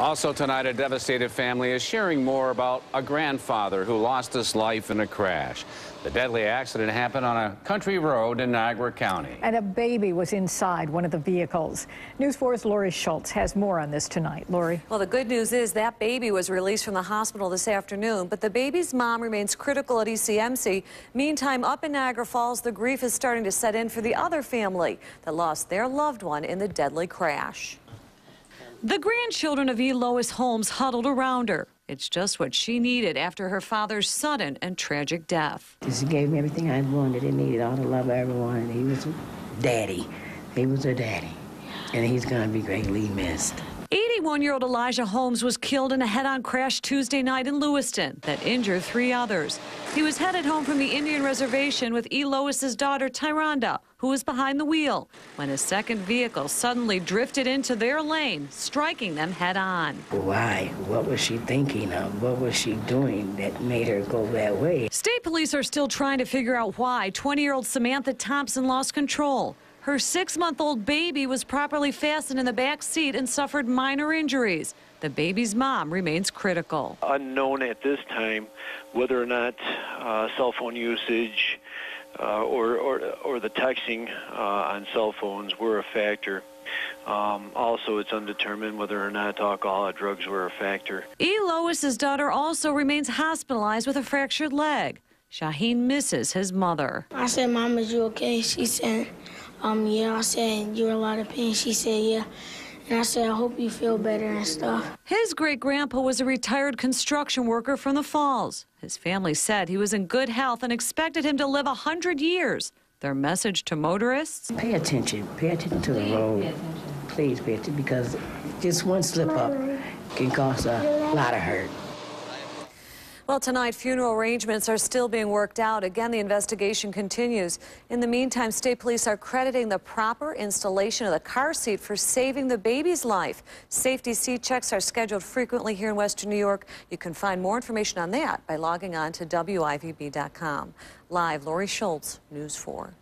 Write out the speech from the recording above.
Also tonight, a devastated family is sharing more about a grandfather who lost his life in a crash. The deadly accident happened on a country road in Niagara County. And a baby was inside one of the vehicles. News 4's Lori Schultz has more on this tonight. Lori. Well, the good news is that baby was released from the hospital this afternoon, but the baby's mom remains critical at ECMC. Meantime, up in Niagara Falls, the grief is starting to set in for the other family that lost their loved one in the deadly crash. The grandchildren of E. Lois Holmes huddled around her. It's just what she needed after her father's sudden and tragic death. He gave me everything I wanted and needed, all the love I ever wanted. He was daddy. He was her daddy. And he's going to be greatly missed. 81-year-old Elijah Holmes was killed in a head-on crash Tuesday night in Lewiston that injured 3 others. He was headed home from the Indian Reservation with E. Lois's daughter, Tyranda, who was behind the wheel, when a second vehicle suddenly drifted into their lane, striking them head-on. Why? What was she thinking of? What was she doing that made her go that way? State police are still trying to figure out why 20-year-old Samantha Thompson lost control. Her 6-month-old baby was properly fastened in the back seat and suffered minor injuries. The baby's mom remains critical. Unknown at this time whether or not cell phone usage or the texting on cell phones were a factor. Also, it's undetermined whether or not alcohol or drugs were a factor. E. Lois's daughter also remains hospitalized with a fractured leg. Shaheen misses his mother. I said, Mom, is you okay? She said, yeah. I said, you're in a lot of pain. She said, yeah. And I said, I hope you feel better and stuff. His great-grandpa was a retired construction worker from the Falls. His family said he was in good health and expected him to live 100 years. Their message to motorists? Pay attention. Pay attention to the road. Please pay attention, because just one slip-up can cause a lot of hurt. Well, tonight, funeral arrangements are still being worked out. Again, the investigation continues. In the meantime, state police are crediting the proper installation of the car seat for saving the baby's life. Safety seat checks are scheduled frequently here in Western New York. You can find more information on that by logging on to WIVB.com. Live, Lori Schultz, News 4.